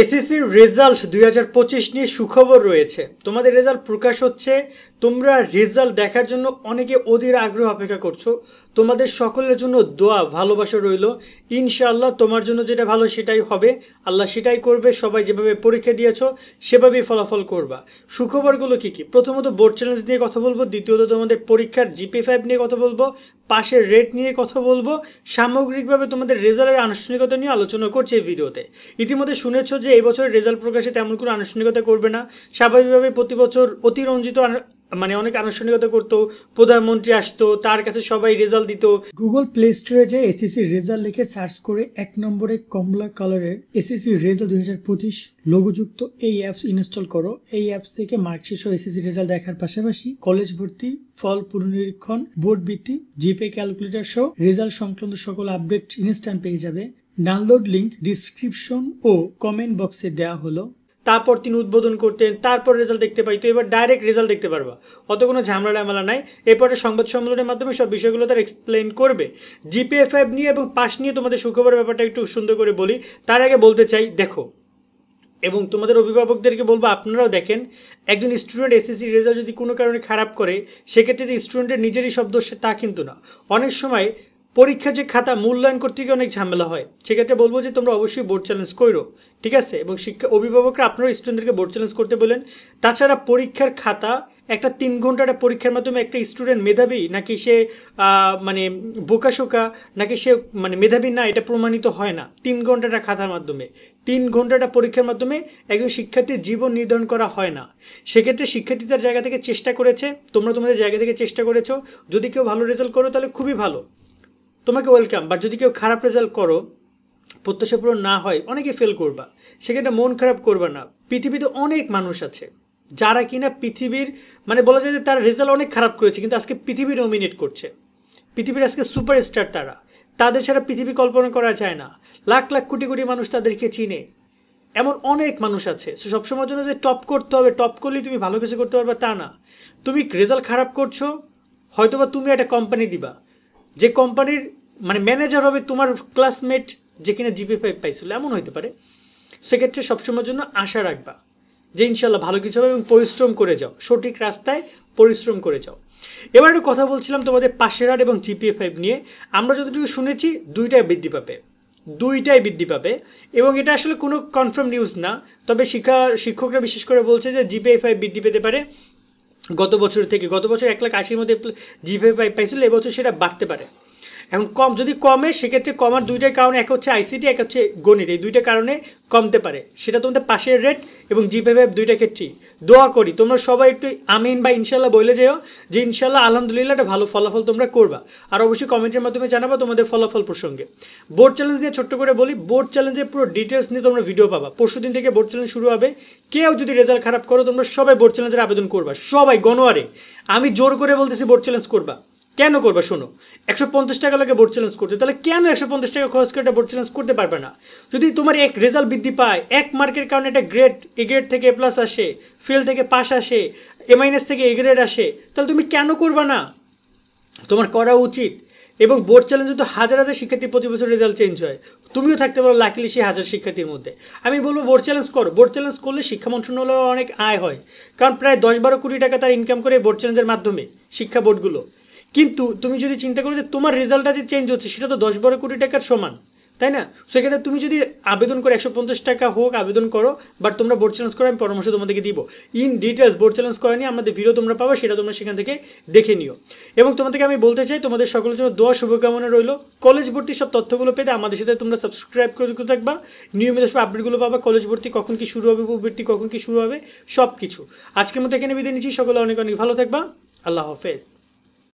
এসএসসির রেজাল্ট 2025 নিয়ে সুখবর রয়েছে। তোমাদের রেজাল্ট প্রকাশ হচ্ছে। তোমরা রেজাল্ট দেখার জন্য অনেকে অধীর আগ্রহ অপেক্ষা করছো। তোমাদের সকলের জন্য দোয়া ভালোবাসা রইল। ইনশাআল্লাহ তোমার জন্য যেটা ভালো সেটাই হবে, আল্লাহ সেটাই করবে। সবাই যেভাবে পরীক্ষা দিয়েছো সেভাবেই ফলাফল করবা। সুখবরগুলো কি কি? প্রথমত বোর্ড চ্যালেঞ্জ নিয়ে কথা বলবো, দ্বিতীয়ত তোমাদের পরীক্ষার GPA-5 নিয়ে কথা বলবো, পাশের রেট নিয়ে কথা বলবো, সামগ্রিকভাবে তোমাদের রেজাল্টের আনুষ্ঠানিকতা নিয়ে আলোচনা করছি এই ভিডিওতে। ইতিমধ্যে শুনেছো যে এই বছরের রেজাল্ট প্রকাশে তেমন কোনো আনুষ্ঠানিকতা করবে না। স্বাভাবিকভাবে প্রতি বছর অতিরঞ্জিত অনেক আনুষ্ঠানিকতা করতো, প্রধানমন্ত্রী আসতো, তার কাছে সবাই রেজাল্ট দিত। গুগল প্লে স্টোরে যে এসএসসি রেজাল্ট লিখে সার্চ করে 1 নম্বরে কমলা কালারের এসএসসি রেজাল্ট 2025 লোগোযুক্ত এই অ্যাপস ইনস্টল করো। এই অ্যাপস থেকে মার্কশিট সহ এসএসসি রেজাল্ট দেখার পাশাপাশি কলেজ ভর্তি, ফল পুনরীক্ষণ, বোর্ড বৃত্তি, জিপে ক্যালকুলেটর সহ রেজাল্ট সংক্রান্ত সকল আপডেট ইনস্ট্যান্ট পেয়ে যাবে। ডাউনলোড লিংক ডিসক্রিপশন ও কমেন্ট বক্সে দেওয়া হলো। তারপর তিনি উদ্বোধন করতেন, তারপর রেজাল্ট দেখতে পাই। তো এবার ডাইরেক্ট রেজাল্ট দেখতে পারবা, অত কোনো ঝামেলা নাই। এরপরে সংবাদ সম্মেলনের মাধ্যমে সব বিষয়গুলো তার এক্সপ্লেন করবে। GPA-5 নিয়ে এবং পাস নিয়ে তোমাদের সুখবরের ব্যাপারটা একটু সুন্দর করে বলি। তার আগে বলতে চাই, দেখো, এবং তোমাদের অভিভাবকদেরকে বলবো আপনারাও দেখেন, একজন স্টুডেন্ট এসএসসি রেজাল্ট যদি কোনো কারণে খারাপ করে, সেক্ষেত্রে যে স্টুডেন্টের নিজেরই সব দোষ তা কিন্তু না। অনেক সময় পরীক্ষার যে খাতা মূল্যায়ন করতে গিয়ে অনেক ঝামেলা হয়। সেক্ষেত্রে বলবো যে তোমরা অবশ্যই বোর্ড চ্যালেঞ্জ করো, ঠিক আছে? এবং অভিভাবকরা আপনারা স্টুডেন্টদেরকে বোর্ড চ্যালেঞ্জ করতে বলেন। তাছাড়া পরীক্ষার খাতা একটা 3 ঘন্টার পরীক্ষার মাধ্যমে একটা স্টুডেন্ট মেধাবী নাকি সে বোকাশোকা নাকি সে মেধাবী না, এটা প্রমাণিত হয় না 3 ঘন্টাটা খাতার মাধ্যমে। 3 ঘন্টাটা পরীক্ষার মাধ্যমে একজন শিক্ষার্থীর জীবন নির্ধারণ করা হয় না। সেক্ষেত্রে শিক্ষার্থী তার জায়গা থেকে চেষ্টা করেছে, তোমরা তোমাদের জায়গা থেকে চেষ্টা করেছো। যদি কেউ ভালো রেজাল্ট করো তাহলে খুবই ভালো, তোমাকে ওয়েলকাম। বাট যদি কেউ খারাপ রেজাল্ট করো, প্রত্যাশা পূরণ না হয়, অনেকে ফেল করবা, সেক্ষেত্রে মন খারাপ করবা না। পৃথিবীতে অনেক মানুষ আছে যারা কিনা পৃথিবীর বলা যায় যে তার রেজাল্ট অনেক খারাপ করেছে, কিন্তু আজকে পৃথিবী ডমিনেট করছে। পৃথিবীর আজকে সুপারস্টার তারা, তাদের ছাড়া পৃথিবী কল্পনা করা যায় না। লাখ লাখ কোটি কোটি মানুষ তাদেরকে চিনে। এমন অনেক মানুষ আছে। সবসময়ের জন্য যে টপ করতে হবে, টপ করলেই তুমি ভালো কিছু করতে পারবে তা না। তুমি রেজাল্ট খারাপ করছো, হয়তোবা তুমি একটা কোম্পানি দিবা, যে কোম্পানির ম্যানেজার হবে তোমার ক্লাসমেট যে কিনা GPA-5 পাইছিল, এমন হইতে পারে। সেক্ষেত্রে সবসময়ের জন্য আশা রাখবা যে ইনশাল্লাহ ভালো কিছু হবে এবং পরিশ্রম করে যাও, সঠিক রাস্তায় পরিশ্রম করে যাও। এবার একটু কথা বলছিলাম তোমাদের পাশের হার এবং GPA-5 নিয়ে। আমরা যতটুকু শুনেছি দুইটাই বৃদ্ধি পাবে এবং এটা আসলে কোনো কনফার্ম নিউজ না। তবে শিক্ষকরা বিশেষ করে বলছে যে GPA-5 বৃদ্ধি পেতে পারে। গত বছর 1,80,000 মধ্যে GPA-5 পাইছিল, এবছর সেটা বাড়তে পারে। এখন যদি কমে, সেক্ষেত্রে কমার দুইটার কারণে, এক হচ্ছে ICT, এক হচ্ছে গণিত। এই দুইটা কারণে কমতে পারে। সেটা তোমাদের পাশের রেট এবং GPA-5 দুইটা ক্ষেত্রেই দোয়া করি তোমরা সবাই একটু আমিন বা ইনশাল্লাহ বলে যেও যে ইনশাল্লাহ আলহামদুলিল্লাহ একটা ভালো ফলাফল তোমরা করবা। আর অবশ্যই কমেন্টের মাধ্যমে জানাবা তোমাদের ফলাফল প্রসঙ্গে। বোর্ড চ্যালেঞ্জ নিয়ে ছোট্ট করে বলি, বোর্ড চ্যালেঞ্জের পুরো ডিটেলস নিয়ে তোমরা ভিডিও পাবা। পরশুদিন থেকে বোর্ড চ্যালেঞ্জ শুরু হবে। কেউ যদি রেজাল্ট খারাপ করো, তোমরা সবাই বোর্ড চ্যালেঞ্জের আবেদন করবা, সবাই গণহারে। আমি জোর করে বলতেছি বোর্ড চ্যালেঞ্জ করবা। কেন করবা? শোনো, 150 টাকা লাগে বোর্ড চ্যালেঞ্জ করতে, তাহলে কেন 150 টাকা খরচ করে একটা বোর্ড চ্যালেঞ্জ করতে পারবে না? যদি তোমার এক রেজাল্ট বৃদ্ধি পায়, 1 মার্কের কারণে একটা এ গ্রেড থেকে A+ আসে, ফেল থেকে পাস আসে, A- থেকে A গ্রেড আসে, তাহলে তুমি কেন করবা না? তোমার করা উচিত। এবং বোর্ড চ্যালেঞ্জে তো হাজার হাজার শিক্ষার্থী প্রতি বছর রেজাল্ট চেঞ্জ হয়। তুমিও থাকতে পারো লাকিলি সেই হাজার শিক্ষার্থীর মধ্যে। আমি বলবো বোর্ড চ্যালেঞ্জ করো। বোর্ড চ্যালেঞ্জ করলে শিক্ষা মন্ত্রণালয়ে অনেক আয় হয়, কারণ প্রায় 10-12 কোটি টাকা তার ইনকাম করে বোর্ড চ্যালেঞ্জের মাধ্যমে শিক্ষা বোর্ডগুলো। কিন্তু তুমি যদি চিন্তা করো যে তোমার রেজাল্টটা যে চেঞ্জ হচ্ছে, সেটা তো 10-12 কোটি টাকার সমান, তাই না? সেখানে তুমি যদি আবেদন করে 150 টাকা হোক আবেদন করো, বাট তোমরা বোর্ড চ্যালেঞ্জ করো। আমি পরামর্শ তোমাদেরকে দিব ইন ডিটেলস। বোর্ড চ্যালেঞ্জ করে নিয়ে আমাদের ভিডিও তোমরা পাবা, সেটা তোমরা সেখান থেকে দেখে নিও। এবং তোমাদেরকে আমি বলতে চাই, তোমাদের সকলের জন্য দোয়া শুভকামনা রইল। কলেজ ভর্তির সব তথ্যগুলো পেতে আমাদের সাথে তোমরা সাবস্ক্রাইব করে থাকবা। নিয়মিত সব আপডেটগুলো পাবা। কলেজ ভর্তি কখন কি শুরু হবে, উপবৃত্তি কখন কি শুরু হবে, সব কিছু। আজকের মতো এখানে বিদায় নিচ্ছি। সকলে অনেক অনেক ভালো থাকবা। আল্লাহ হাফেজ।